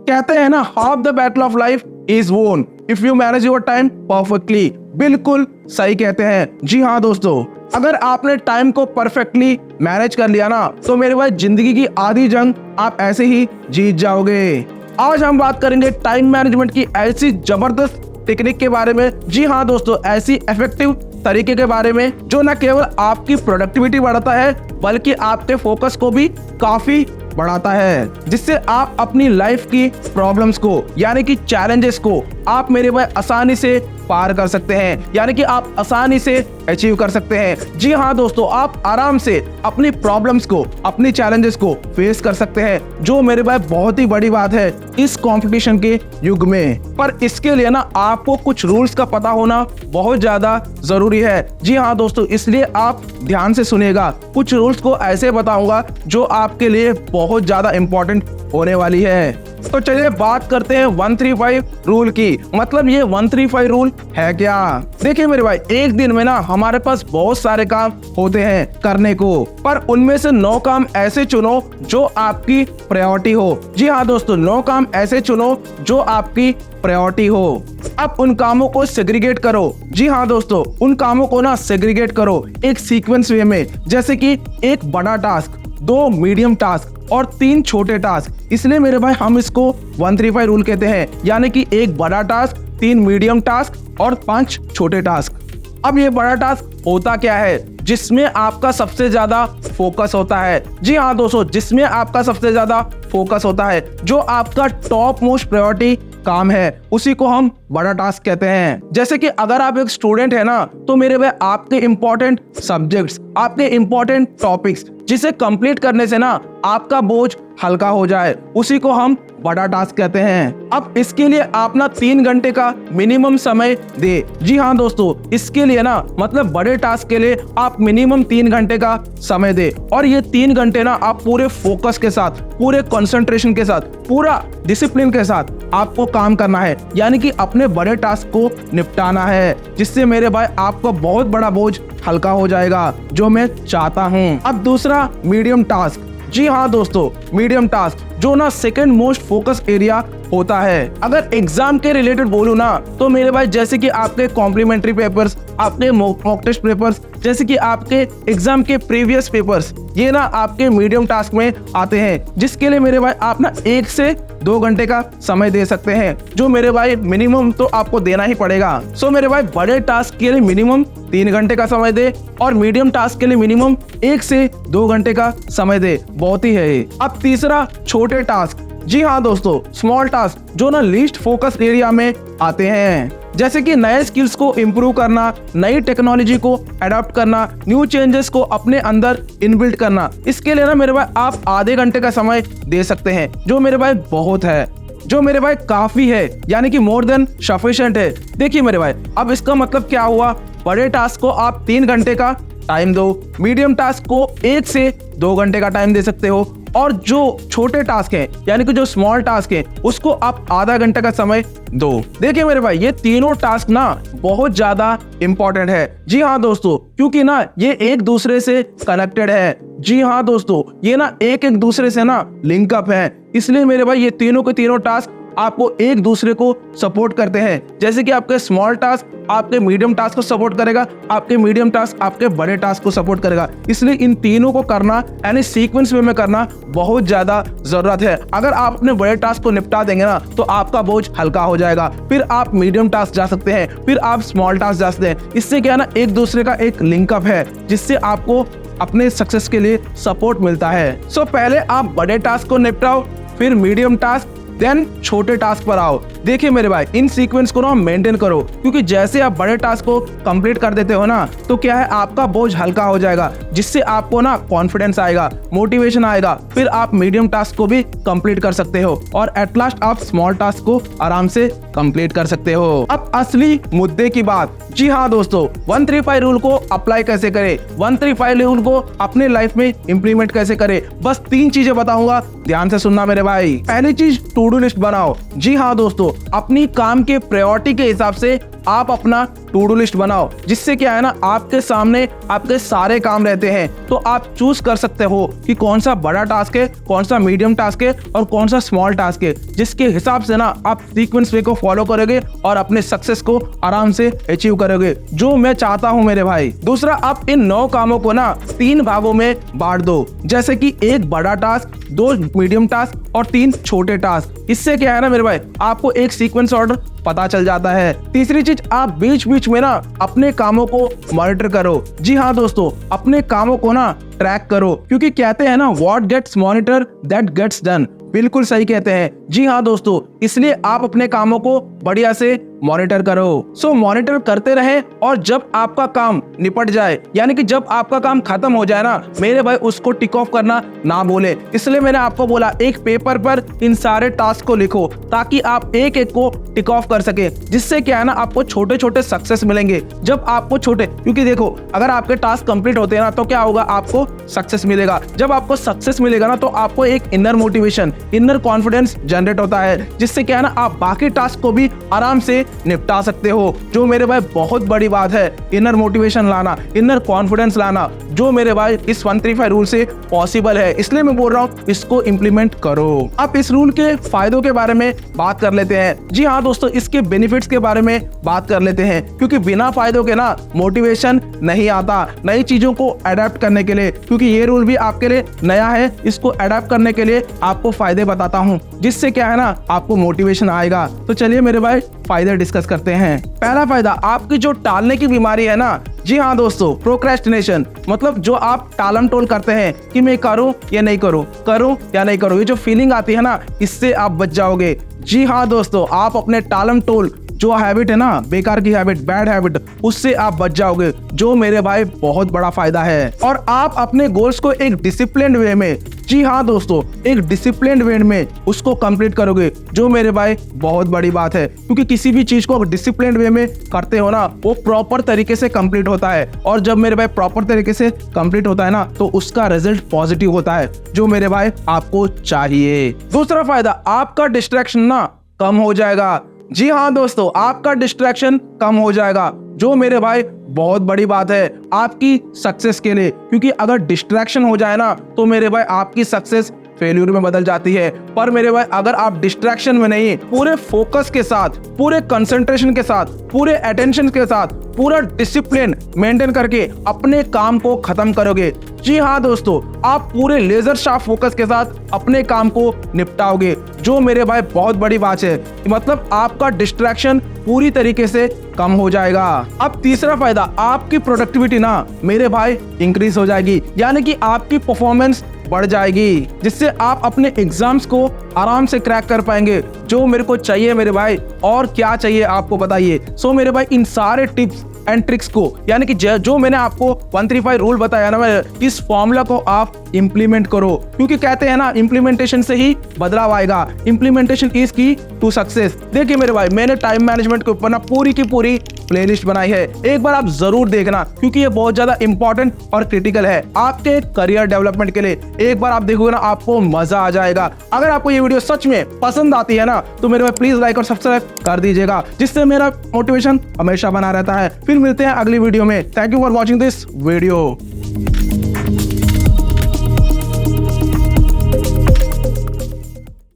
कहते हैं ना, half the battle of life is won if you manage your time perfectly. बिल्कुल सही कहते हैं। जी हाँ दोस्तों, अगर आपने टाइम को परफेक्टली मैनेज कर लिया ना, तो मेरे भाई जिंदगी की आधी जंग आप ऐसे ही जीत जाओगे। आज हम बात करेंगे टाइम मैनेजमेंट की ऐसी जबरदस्त टेक्निक के बारे में। जी हाँ दोस्तों, ऐसी इफेक्टिव तरीके के बारे में जो न केवल आपकी प्रोडक्टिविटी बढ़ाता है बल्कि आपके फोकस को भी काफी बढ़ाता है, जिससे आप अपनी लाइफ की प्रॉब्लम्स को यानी कि चैलेंजेस को आप मेरे भाई आसानी से पार कर सकते हैं, यानी कि आप आसानी से अचीव कर सकते हैं। जी हाँ दोस्तों, आप आराम से अपनी प्रॉब्लम्स को, अपनी चैलेंजेस को फेस कर सकते हैं, जो मेरे भाई बहुत ही बड़ी बात है इस कंपटीशन के युग में। पर इसके लिए ना आपको कुछ रूल्स का पता होना बहुत ज्यादा जरूरी है। जी हाँ दोस्तों, इसलिए आप ध्यान से सुनिएगा। कुछ रूल्स को ऐसे बताऊंगा जो आपके लिए बहुत ज्यादा इंपॉर्टेंट होने वाली है। तो चलिए बात करते हैं 135 रूल की। मतलब ये 135 रूल है क्या? देखिए मेरे भाई, एक दिन में ना हमारे पास बहुत सारे काम होते हैं करने को, पर उनमें से 9 काम ऐसे चुनो जो आपकी प्रायोरिटी हो। जी हाँ दोस्तों, 9 काम ऐसे चुनो जो आपकी प्रायोरिटी हो। अब उन कामों को सेग्रीगेट करो। जी हाँ दोस्तों, उन कामों को ना सेग्रीगेट करो एक सीक्वेंस वे में, जैसे कि एक बड़ा टास्क, 2 मीडियम टास्क और 3 छोटे टास्क। इसलिए मेरे भाई हम इसको 135 रूल कहते हैं, यानी कि एक बड़ा टास्क, 3 मीडियम टास्क और 5 छोटे टास्क। अब ये बड़ा टास्क होता क्या है? जिसमें आपका सबसे ज्यादा फोकस होता है। जी हाँ दोस्तों, जिसमें आपका सबसे ज्यादा फोकस होता है, जो आपका टॉप मोस्ट प्रायोरिटी काम है, उसी को हम बड़ा टास्क कहते हैं। जैसे कि अगर आप एक स्टूडेंट है ना, तो मेरे भाई आपके इंपॉर्टेंट सब्जेक्ट्स, आपके इंपॉर्टेंट टॉपिक्स, जिसे कंप्लीट करने से ना आपका बोझ हल्का हो जाए, उसी को हम बड़ा टास्क कहते हैं। अब इसके लिए आप ना 3 घंटे का मिनिमम समय दे। जी हाँ दोस्तों, इसके लिए ना मतलब बड़े टास्क के लिए आप मिनिमम 3 घंटे का समय दे, और ये 3 घंटे ना आप पूरे फोकस के साथ, पूरे कंसंट्रेशन के साथ, पूरा डिसिप्लिन के साथ आपको काम करना है, यानी कि अपने बड़े टास्क को निपटाना है, जिससे मेरे भाई आपका बहुत बड़ा बोझ हल्का हो जाएगा, जो मैं चाहता हूँ। अब दूसरा, मीडियम टास्क। जी हाँ दोस्तों, मीडियम टास्क जो ना सेकंड मोस्ट फोकस एरिया होता है। अगर एग्जाम के रिलेटेड बोलूँ ना, तो मेरे भाई जैसे कि आपके कॉम्प्लीमेंट्री पेपर्स, आपके मॉक टेस्ट पेपर्स, जैसे कि आपके एग्जाम के प्रीवियस पेपर्स, ये ना आपके मीडियम टास्क में आते हैं, जिसके लिए मेरे भाई आप ना 1 से 2 घंटे का समय दे सकते हैं, जो मेरे भाई मिनिमम तो आपको देना ही पड़ेगा। सो मेरे भाई बड़े टास्क के लिए मिनिमम 3 घंटे का समय दे, और मीडियम टास्क के लिए मिनिमम 1 से 2 घंटे का समय दे, बहुत ही है। अब तीसरा, छोटे टास्क। जी हाँ दोस्तों, स्मॉल टास्क जो ना लीस्ट फोकस एरिया में आते हैं, जैसे कि नए स्किल्स को इम्प्रूव करना, नई टेक्नोलॉजी को अडॉप्ट करना, न्यू चेंजेस को अपने अंदर इनबिल्ट करना। इसके लिए ना मेरे भाई आप आधे घंटे का समय दे सकते हैं, जो मेरे भाई बहुत है, जो मेरे भाई काफी है, यानी कि मोर देन सफिशिएंट है। देखिए मेरे भाई, अब इसका मतलब क्या हुआ? बड़े टास्क को आप 3 घंटे का टाइम दो, मीडियम टास्क को 1 से 2 घंटे का टाइम दे सकते हो, और जो छोटे टास्क हैं यानी कि जो स्मॉल टास्क हैं उसको आप आधा घंटा का समय दो। देखिए मेरे भाई, ये तीनों टास्क ना बहुत ज्यादा इंपॉर्टेंट है। जी हाँ दोस्तों, क्योंकि ना ये एक दूसरे से कनेक्टेड है। जी हाँ दोस्तों, ये ना एक दूसरे से ना लिंक अप है, इसलिए मेरे भाई ये तीनों के तीनों टास्क आपको एक दूसरे को सपोर्ट करते हैं। जैसे कि आपके स्मॉल टास्क आपके मीडियम टास्क को सपोर्ट करेगा, आपके मीडियम टास्क आपके बड़े टास्क को सपोर्ट करेगा। इसलिए इन तीनों को करना यानी सीक्वेंस वे में करना बहुत ज्यादा जरूरत है। अगर आप अपने बड़े टास्क को निपटा देंगे ना, तो आपका बोझ हल्का हो जाएगा, फिर आप मीडियम टास्क जा सकते हैं, फिर आप स्मॉल टास्क जा सकते हैं। इससे क्या ना एक दूसरे का एक लिंकअप है, जिससे आपको अपने सक्सेस के लिए सपोर्ट मिलता है। सो पहले आप बड़े टास्क को निपटाओ, फिर मीडियम टास्क, देन छोटे टास्क पर आओ। देखिए मेरे भाई, इन सीक्वेंस को ना मेंटेन करो, क्योंकि जैसे आप बड़े टास्क को कंप्लीट कर देते हो ना, तो क्या है आपका बोझ हल्का हो जाएगा, जिससे आपको ना कॉन्फिडेंस आएगा, मोटिवेशन आएगा, फिर आप मीडियम टास्क को भी कंप्लीट कर सकते हो, और एट लास्ट आप स्मॉल टास्क को आराम से कंप्लीट कर सकते हो। अब असली मुद्दे की बात। जी हाँ दोस्तों, 135 रूल को अप्लाई कैसे करें, 135 रूल को अपने लाइफ में इंप्लीमेंट कैसे करें, बस 3 चीजें बताऊंगा, ध्यान से सुनना मेरे भाई। पहली चीज, टू डू लिस्ट बनाओ। जी हाँ दोस्तों, अपनी काम के प्रायोरिटी के हिसाब से आप अपना टू डू लिस्ट बनाओ, जिससे क्या है ना आपके सामने आपके सारे काम रहते हैं, तो आप चूज कर सकते हो कि कौन सा बड़ा टास्क है, कौन सा मीडियम टास्क है और कौन सा स्मॉल टास्क है, जिसके हिसाब से ना आप सीक्वेंस वे को फॉलो करोगे और अपने सक्सेस को आराम से अचीव करोगे, जो मैं चाहता हूं मेरे भाई। दूसरा, आप इन 9 कामों को ना 3 भागों में बांट दो, जैसे कि 1 बड़ा टास्क, 2 मीडियम टास्क और 3 छोटे टास्क। इससे क्या है ना मेरे भाई, आपको एक सीक्वेंस ऑर्डर पता चल जाता है। तीसरी चीज, आप बीच बीच में ना अपने कामों को मॉनिटर करो। जी हाँ दोस्तों, अपने कामों को ना ट्रैक करो, क्योंकि कहते हैं ना what gets monitor that gets done. बिल्कुल सही कहते हैं। जी हाँ दोस्तों, इसलिए आप अपने कामों को बढ़िया से मॉनिटर करो। सो मॉनिटर करते रहे और जब आपका काम निपट जाए, यानी कि जब आपका काम खत्म हो जाए ना मेरे भाई, उसको टिक ऑफ करना ना बोले। इसलिए मैंने आपको बोला एक पेपर पर इन सारे टास्क को लिखो, ताकि आप एक एक को टिक ऑफ कर सके, जिससे क्या है ना आपको छोटे छोटे सक्सेस मिलेंगे। जब आपको छोटे, क्योंकि देखो अगर आपके टास्क कंप्लीट होते हैं ना तो क्या होगा, आपको सक्सेस मिलेगा। जब आपको सक्सेस मिलेगा ना तो आपको एक inner motivation, inner confidence generate होता है, जिससे क्या है ना आप बाकी टास्क को भी आराम से निपटा सकते हो, जो मेरे भाई बहुत बड़ी बात है। इनर मोटिवेशन लाना, इनर कॉन्फिडेंस लाना, जो मेरे भाई इस 135 रूल से पॉसिबल है। इसलिए मैं बोल रहा हूँ इसको इंप्लीमेंट करो। अब इस रूल के फायदों के बारे में बात कर लेते हैं। जी हाँ दोस्तों, इसके बेनिफिट्स के बारे में बात कर लेते हैं, क्योंकि बिना फायदों के ना मोटिवेशन नहीं आता नई चीजों को अडेप्ट करने के लिए। क्योंकि ये रूल भी आपके लिए नया है, इसको अडेप्ट करने के लिए आपको फायदे बताता हूँ, जिससे क्या है ना आपको मोटिवेशन आएगा। तो चलिए मेरे भाई फायदे डिस्कस करते हैं। पहला फायदा, आपकी जो टालने की बीमारी है ना, जी हाँ दोस्तों, प्रोक्रेस्टिनेशन, मतलब जो आप टालम टोल करते हैं कि मैं करूं या नहीं करूं, करूं या नहीं करूं, ये जो फीलिंग आती है ना, इससे आप बच जाओगे। जी हाँ दोस्तों, आप अपने टालम टोल जो हैबिट है ना, बेकार की हैबिट, बैड हैबिट, उससे आप बच जाओगे, जो मेरे भाई बहुत बड़ा फायदा है। और आप अपने गोल्स को एक डिसिप्लिन्ड वे में, जी हाँ दोस्तों, एक डिसिप्लिन्ड वे में उसको कंप्लीट करोगे, जो मेरे भाई बहुत बड़ी बात है। क्योंकि किसी भी चीज को डिसिप्लिन्ड वे में करते हो ना, वो प्रॉपर तरीके से कंप्लीट होता है, और जब मेरे भाई प्रॉपर तरीके से कंप्लीट होता है ना तो उसका रिजल्ट पॉजिटिव होता है, जो मेरे भाई आपको चाहिए। दूसरा फायदा, आपका डिस्ट्रैक्शन ना कम हो जाएगा। जी हाँ दोस्तों, आपका डिस्ट्रैक्शन कम हो जाएगा, जो मेरे भाई बहुत बड़ी बात है आपकी सक्सेस के लिए। क्योंकि अगर डिस्ट्रैक्शन हो जाए ना तो मेरे भाई आपकी सक्सेस फेल्यूर में बदल जाती है। पर मेरे भाई अगर आप डिस्ट्रैक्शन में नहीं, पूरे फोकस के साथ, पूरे कंसंट्रेशन के साथ, पूरे अटेंशन के साथ, पूरा डिसिप्लिन मेंटेन करके अपने काम को खत्म करोगे, जी हाँ दोस्तों, आप पूरे लेजर शार्प फोकस के साथ अपने काम को निपटाओगे, जो मेरे भाई बहुत बड़ी बात है। मतलब आपका डिस्ट्रैक्शन पूरी तरीके से कम हो जाएगा। अब तीसरा फायदा, आपकी प्रोडक्टिविटी ना मेरे भाई इंक्रीज हो जाएगी, यानी कि आपकी परफॉर्मेंस बढ़ जाएगी, जिससे आप अपने एग्जाम्स को आराम से क्रैक कर पाएंगे, जो मेरे को चाहिए मेरे भाई। और क्या चाहिए आपको बताइए। सो मेरे भाई इन सारे टिप्स एंड ट्रिक्स को, यानी कि जो मैंने आपको 135 रूल बताया ना, इस फॉर्मूला को आप इंप्लीमेंट करो, क्योंकि कहते हैं ना इंप्लीमेंटेशन से ही बदलाव आएगा। इंप्लीमेंटेशन इज की टू सक्सेस। देखिए मेरे भाई, मैंने टाइम मैनेजमेंट के ऊपर ना पूरी की पूरी प्लेलिस्ट बनाई है, एक बार आप जरूर देखना, क्योंकि ये बहुत ज्यादा इंपॉर्टेंट और क्रिटिकल है आपके करियर डेवलपमेंट के लिए। एक बार आप देखोगे ना आपको मजा आ जाएगा। अगर आपको ये वीडियो सच में पसंद आती है ना तो मेरे भाई प्लीज लाइक और सब्सक्राइब कर दीजिएगा, जिससे मेरा मोटिवेशन हमेशा बना रहता है। फिर मिलते हैं अगली वीडियो में। Thank you for watching this video.